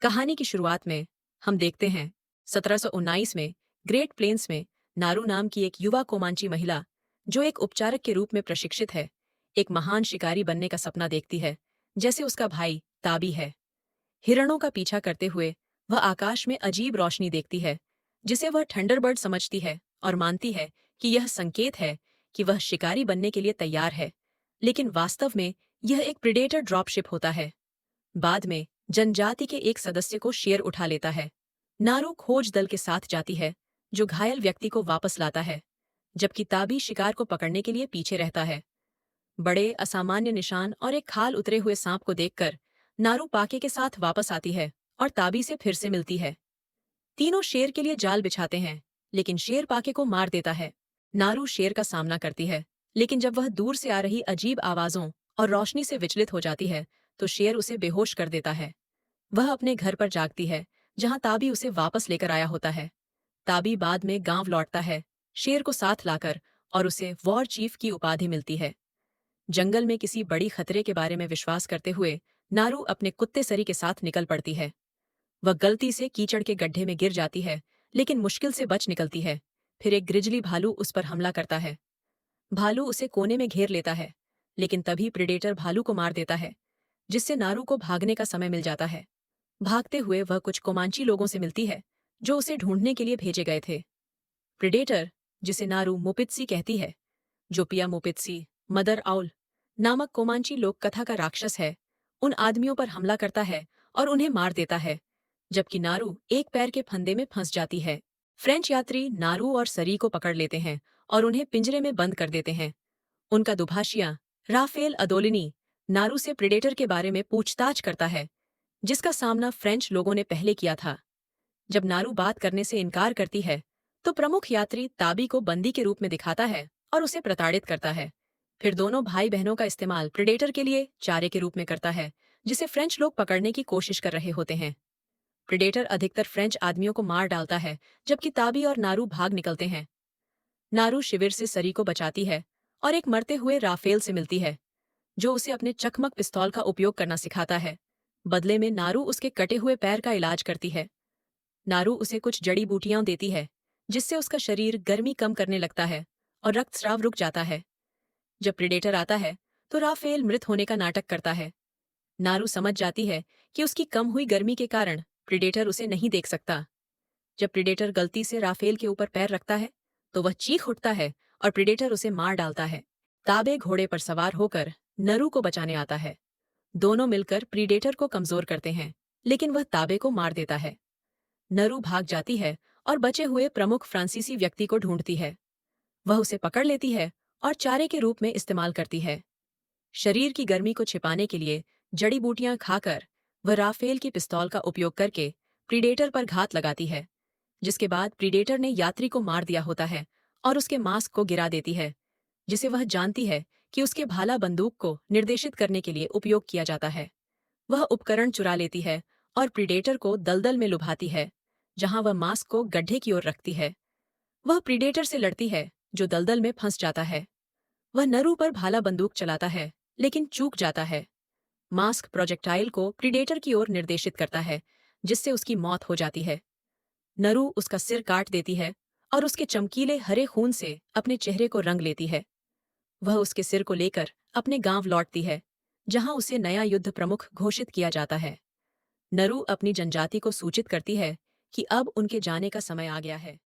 कहानी की शुरुआत में हम देखते हैं 1719 में ग्रेट प्लेन्स में नारू नाम की एक युवा कोमांची महिला जो एक उपचारक के रूप में प्रशिक्षित है, एक महान शिकारी बनने का सपना देखती है जैसे उसका भाई ताबी है। हिरणों का पीछा करते हुए वह आकाश में अजीब रोशनी देखती है जिसे वह थंडरबर्ड समझती है और मानती है कि यह संकेत है कि वह शिकारी बनने के लिए तैयार है। लेकिन वास्तव में यह एक प्रिडेटर ड्रॉपशिप होता है। बाद में जनजाति के एक सदस्य को शेर उठा लेता है। नारू खोज दल के साथ जाती है जो घायल व्यक्ति को वापस लाता है, जबकि ताबी शिकार को पकड़ने के लिए पीछे रहता है। बड़े असामान्य निशान और एक खाल उतरे हुए सांप को देखकर नारू पाके के साथ वापस आती है और ताबी से फिर से मिलती है। तीनों शेर के लिए जाल बिछाते हैं, लेकिन शेर पाके को मार देता है। नारू शेर का सामना करती है, लेकिन जब वह दूर से आ रही अजीब आवाजों और रोशनी से विचलित हो जाती है तो शेर उसे बेहोश कर देता है। वह अपने घर पर जागती है जहां ताबी उसे वापस लेकर आया होता है। ताबी बाद में गांव लौटता है, शेर को साथ लाकर, और उसे वॉर चीफ की उपाधि मिलती है। जंगल में किसी बड़ी खतरे के बारे में विश्वास करते हुए नारू अपने कुत्ते सरी के साथ निकल पड़ती है। वह गलती से कीचड़ के गड्ढे में गिर जाती है, लेकिन मुश्किल से बच निकलती है। फिर एक ग्रिजली भालू उस पर हमला करता है। भालू उसे कोने में घेर लेता है, लेकिन तभी प्रेडेटर भालू को मार देता है, जिससे नारू को भागने का समय मिल जाता है। भागते हुए वह कुछ कोमांची लोगों से मिलती है जो उसे ढूंढने के लिए भेजे गए थे। प्रेडेटर, जिसे नारू मोपित्सी कहती है, जो पिया मोपित्सी मदर आउल नामक कोमांची लोक कथा का राक्षस है, उन आदमियों पर हमला करता है और उन्हें मार देता है, जबकि नारू एक पैर के फंदे में फंस जाती है। फ्रेंच यात्री नारू और सरी को पकड़ लेते हैं और उन्हें पिंजरे में बंद कर देते हैं। उनका दुभाषिया राफेल अदोलिनी नारू से प्रेडेटर के बारे में पूछताछ करता है, जिसका सामना फ्रेंच लोगों ने पहले किया था। जब नारू बात करने से इनकार करती है तो प्रमुख यात्री ताबी को बंदी के रूप में दिखाता है और उसे प्रताड़ित करता है। फिर दोनों भाई बहनों का इस्तेमाल प्रेडेटर के लिए चारे के रूप में करता है, जिसे फ्रेंच लोग पकड़ने की कोशिश कर रहे होते हैं। प्रेडेटर अधिकतर फ्रेंच आदमियों को मार डालता है, जबकि ताबी और नारू भाग निकलते हैं। नारू शिविर से सरी को बचाती है और एक मरते हुए राफेल से मिलती है, जो उसे अपने चकमक पिस्तौल का उपयोग करना सिखाता है। बदले में नारू उसके कटे हुए पैर का इलाज करती है। नारू उसे कुछ जड़ी बूटियां देती है, जिससे उसका शरीर गर्मी कम करने लगता है और रक्तस्राव रुक जाता है। जब प्रेडेटर आता है तो राफेल मृत होने का नाटक करता है। नारू समझ जाती है कि उसकी कम हुई गर्मी के कारण प्रेडेटर उसे नहीं देख सकता। जब प्रेडेटर गलती से राफेल के ऊपर पैर रखता है तो वह चीख उठता है और प्रेडेटर उसे मार डालता है। ताबे घोड़े पर सवार होकर नरू को बचाने आता है। दोनों मिलकर प्रेडेटर को कमजोर करते हैं, लेकिन वह ताबे को मार देता है। नरू भाग जाती है और बचे हुए प्रमुख फ्रांसीसी व्यक्ति को ढूंढती है। वह उसे पकड़ लेती है और चारे के रूप में इस्तेमाल करती है। शरीर की गर्मी को छिपाने के लिए जड़ी बूटियां खाकर वह राफेल की पिस्तौल का उपयोग करके प्रीडेटर पर घात लगाती है, जिसके बाद प्रीडेटर ने यात्री को मार दिया होता है और उसके मास्क को गिरा देती है, जिसे वह जानती है कि उसके भाला बंदूक को निर्देशित करने के लिए उपयोग किया जाता है। वह उपकरण चुरा लेती है और प्रीडेटर को दलदल में लुभाती है, जहां वह मास्क को गड्ढे की ओर रखती है। वह प्रीडेटर से लड़ती है, जो दलदल में फंस जाता है। वह नरू पर भाला बंदूक चलाता है, लेकिन चूक जाता है। मास्क प्रोजेक्टाइल को प्रीडेटर की ओर निर्देशित करता है, जिससे उसकी मौत हो जाती है। नरू उसका सिर काट देती है और उसके चमकीले हरे खून से अपने चेहरे को रंग लेती है। वह उसके सिर को लेकर अपने गांव लौटती है, जहां उसे नया युद्ध प्रमुख घोषित किया जाता है। नरू अपनी जनजाति को सूचित करती है कि अब उनके जाने का समय आ गया है।